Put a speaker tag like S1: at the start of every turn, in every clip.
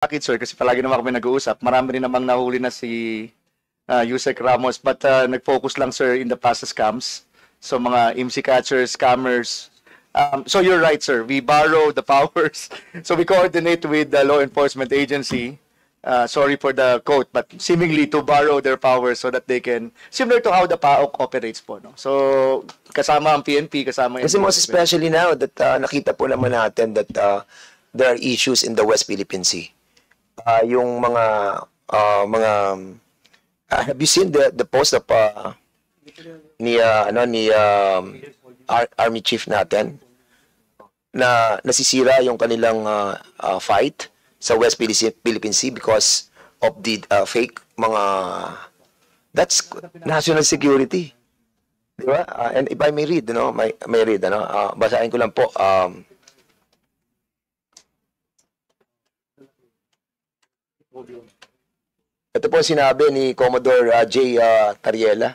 S1: Bakit, sir? Kasi palagi naman kami nag-uusap. Marami rin namang nahuli na si Yusek Ramos, but nag-focus lang, sir, in the past scams. So mga IMSI catchers, scammers. So you're right, sir. We borrow the powers. So we coordinate with the law enforcement agency. Sorry for the quote, but seemingly to borrow their powers so that they can, similar to how the PAOK operates po. No? So kasama ang PNP, kasama
S2: Kasi most especially now that nakita po naman natin that there are issues in the West Philippine Sea. Yung have you seen the post of ni Army Chief natin na nasisira yung kanilang fight sa West Philippine Sea because of the fake mga that's national security. Di ba? And if I may read, may read, basahin ko lang po. Ito po sinabi ni Commodore J. Tariela,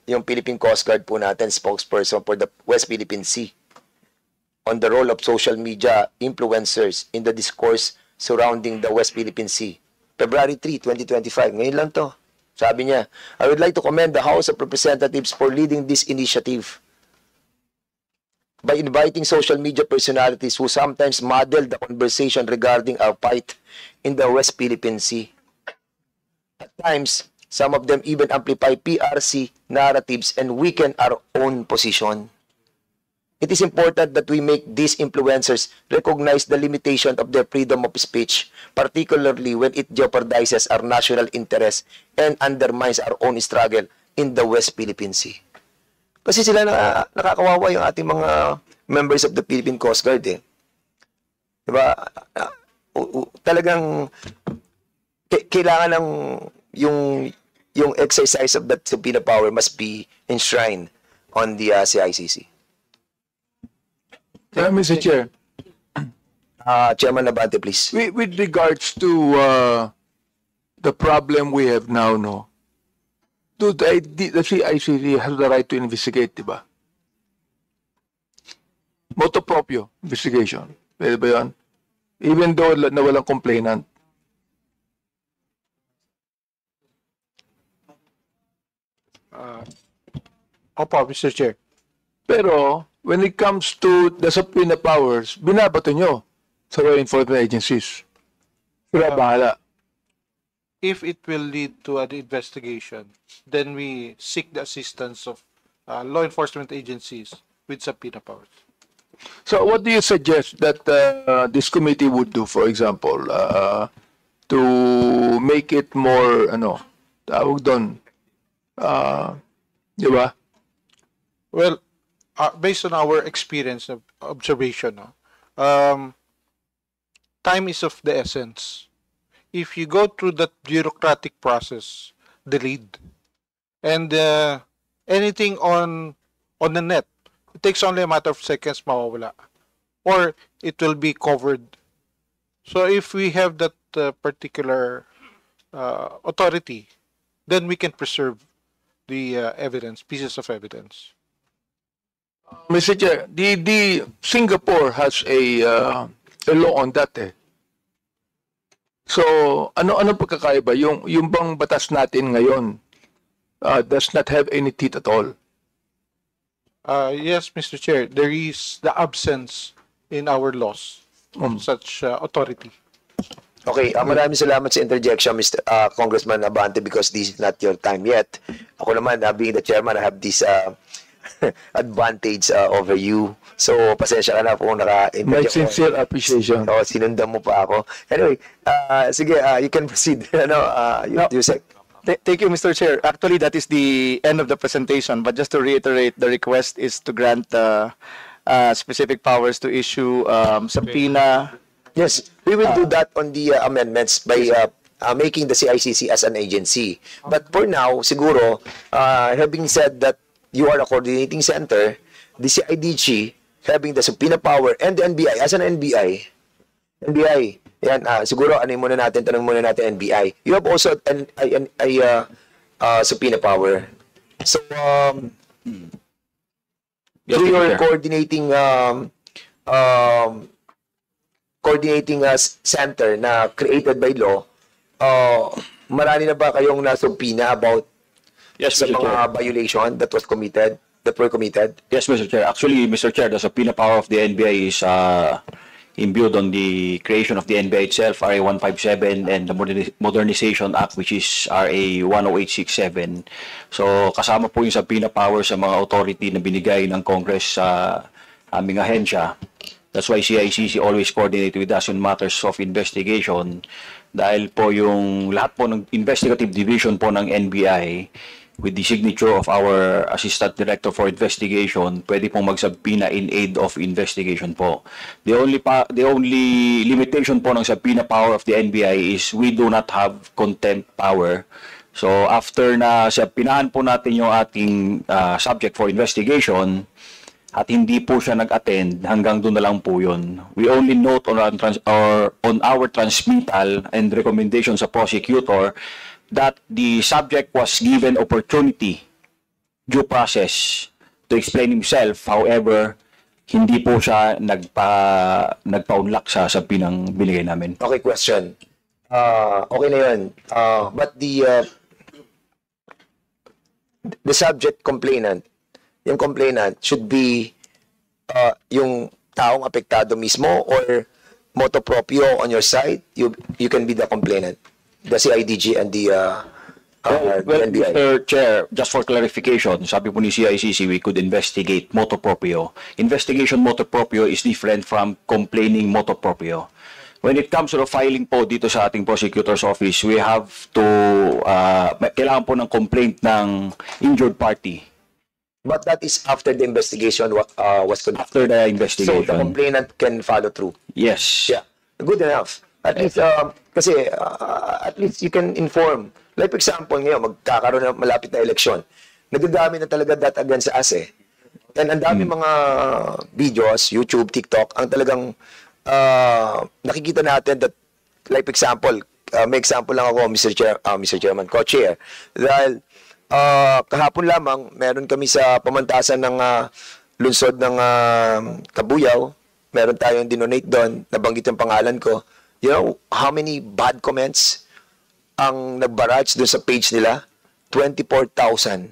S2: yung Philippine Coast Guard po natin, spokesperson for the West Philippine Sea, on the role of social media influencers in the discourse surrounding the West Philippine Sea. February 3, 2025. Ngayon lang to. Sabi niya, I would like to commend the House of Representatives for leading this initiative by inviting social media personalities who sometimes model the conversation regarding our fight in the West Philippine Sea. At times, some of them even amplify PRC narratives and weaken our own position. It is important that we make these influencers recognize the limitation of their freedom of speech, particularly when it jeopardizes our national interest and undermines our own struggle in the West Philippine Sea. Kasi sila nakakawawa yung ating mga members of the Philippine Coast Guard eh. Diba? Talagang kailangan ng yung exercise of that subpoena power must be enshrined on the CICC.
S3: Mr. Chair,
S2: Chairman Abante, please.
S3: with regards to the problem we have now, no, the CICC has the right to investigate, diba? Motu proprio investigation. Pwede ba yun? Even though na walang complainant.
S4: Opo, Mr. Chair.
S3: Pero, when it comes to the subpoena powers, binabato nyo sa law enforcement agencies. Sila bahala.
S4: If it will lead to an investigation, then we seek the assistance of law enforcement agencies with subpoena powers.
S3: So, what do you suggest that this committee would do, for example, to make it more, tawag doon, di ba?
S4: Well, based on our experience of observation, time is of the essence. If you go through that bureaucratic process, delayed, and anything on the net, it takes only a matter of seconds mawawala, or it will be covered. So if we have that particular authority, then we can preserve the evidence, pieces of evidence.
S3: Mr. Chair, the Singapore has a law on that eh. So, ano pagkakaiba? Yung bang batas natin ngayon does not have any teeth at all.
S4: Yes, Mr. Chair, there is the absence in our laws of such authority.
S2: Okay, maraming salamat sa interjection, Mr. Congressman Abante, because this is not your time yet. Ako naman, being the chairman, I have this advantage over you. So, pasensya ka na po kung
S3: My sincere appreciation.
S2: Oo, sinundan mo pa ako. Anyway, sige, you can proceed. Yusek.
S1: Thank you, Mr. Chair. Actually, that is the end of the presentation. But just to reiterate, the request is to grant specific powers to issue subpoena.
S2: Yes, we will do that on the amendments by making the CICC as an agency. But for now, siguro, having said that you are a coordinating center, the CIDG having the subpoena power and the NBI as an NBI, yan, siguro tanong muna natin NBI. You have also a subpoena power. So, through your coordinating coordinating center na created by law, marami na ba kayong nasubpina about
S5: Yes,
S2: sa
S5: Mr. Chair.
S2: mga violation that were committed?
S5: Yes, Mr. Chair. Actually, Mr. Chair, the subpoena power of the NBI is imbued on the creation of the NBI itself, RA 157, and the Modernization Act, which is RA 10867. So, kasama po yung subpoena power sa mga authority na binigay ng Congress sa aming ahensya. That's why CICC always coordinate with us on matters of investigation. Dahil po yung lahat po ng investigative division po ng NBI, with the signature of our Assistant Director for Investigation, pwede pong magsubpoena in aid of investigation po. The only limitation po ng subpoena power of the NBI is we do not have contempt power. So after na subpoenahan po natin yung ating subject for investigation at hindi po siya nag-attend, hanggang doon na lang po yun. We only note on our transmittal and recommendation sa prosecutor that the subject was given opportunity, due process, to explain himself. However, hindi po siya nagpa-unlock sa subpoenang binigay namin.
S2: Okay, question. Okay na yun. But the subject complainant, yung complainant should be yung taong apektado mismo, or motu proprio on your side, you can be the complainant. The CIDG and the
S5: Well,
S2: NBI.
S5: Mr. Chair, just for clarification, sabi po ni CICC, we could investigate motu proprio. Investigation motu proprio is different from complaining motu proprio. When it comes to the filing po dito sa ating prosecutor's office, we have to, kailangan po ng complaint ng injured party
S2: But that is after the investigation was conducted.
S5: after the
S2: So
S5: investigation.
S2: the complainant can follow through.
S5: Yes.
S2: Yeah, good enough. At least, kasi at least you can inform. Like for example, ngayon, magkakaroon na malapit na eleksyon. Nagagamit na talaga that against us eh. And ang dami mga videos, YouTube, TikTok, ang talagang nakikita natin that, like for example, may example lang ako, Mr. Chairman, Co-Chair. Dahil kahapon lamang, meron kami sa pamantasan ng lungsod ng Kabuyaw. Meron tayong dinonate doon, nabanggit yung pangalan ko. You know how many bad comments ang nagbarrage doon sa page nila? 24,000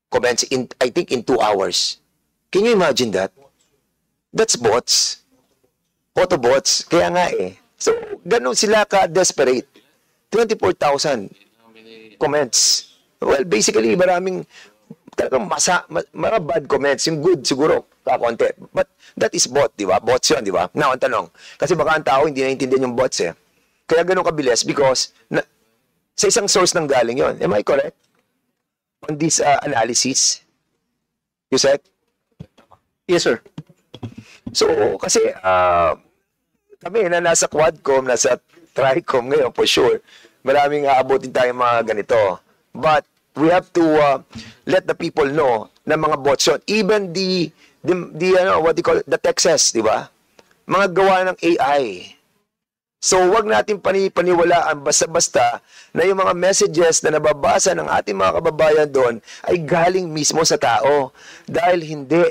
S2: comments in, I think, in 2 hours. Can you imagine that? That's bots. Auto bots. Kaya nga eh. So, ganun sila ka-desperate. 24,000 comments. Well, basically, maraming talagang mga bad comments. Yung good, siguro, kakonti. But that is bot, di ba? Bots yun, di ba? Now, ang tanong. Kasi baka ang tao hindi naintindihan yung bots eh. Kaya ganun kabilis because sa isang source nang galing yon. Am I correct? On this analysis? Yusek?
S1: Yes, sir.
S2: So, kasi kami na nasa Quadcom, nasa Tricom ngayon, for sure, maraming aabotin tayong mga ganito. But we have to let the people know na mga bots yun. Even the what you call it, the Texas, di ba? Mga gawa ng AI. So, wag natin paniwalaan basta-basta na yung mga messages na nababasa ng ating mga kababayan doon ay galing mismo sa tao. Dahil hindi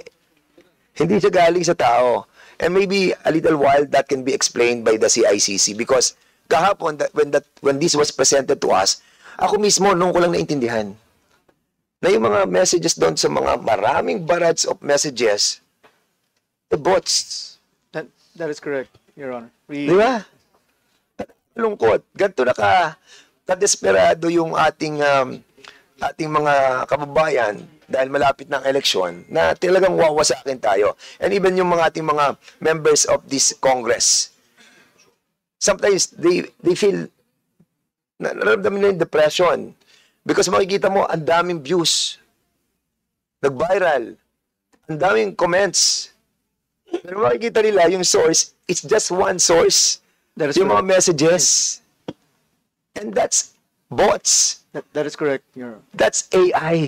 S2: siya galing sa tao. And maybe a little while that can be explained by the CICC because kahapon when this was presented to us, ako mismo noon ko lang naintindihan na yung mga messages doon sa mga maraming barrage of messages, the bots.
S1: That is correct, Your Honor.
S2: Di ba? Lungkot. Ganito na ka-desperado yung ating mga kababayan dahil malapit ng eleksyon na talagang wawasakin tayo. And even yung mga ating mga members of this Congress, sometimes they feel nararamdaman nila yung depression because makikita mo ang daming views, nag-viral, ang daming comments. Pero makikita nila yung source, it's just one source.
S1: That is
S2: Yung mga
S1: correct.
S2: messages. And that's bots.
S1: That is correct, Your Honor.
S2: That's AI.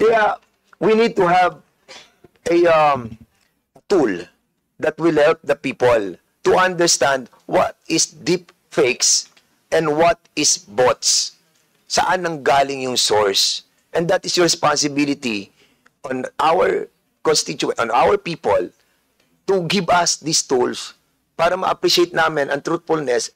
S2: Kaya we need to have a tool that will help the people to understand what is deep fakes and what is bots. Saan nang galing yung source. And that is your responsibility on our constituent, on our people to give us these tools para ma-appreciate namin ang truthfulness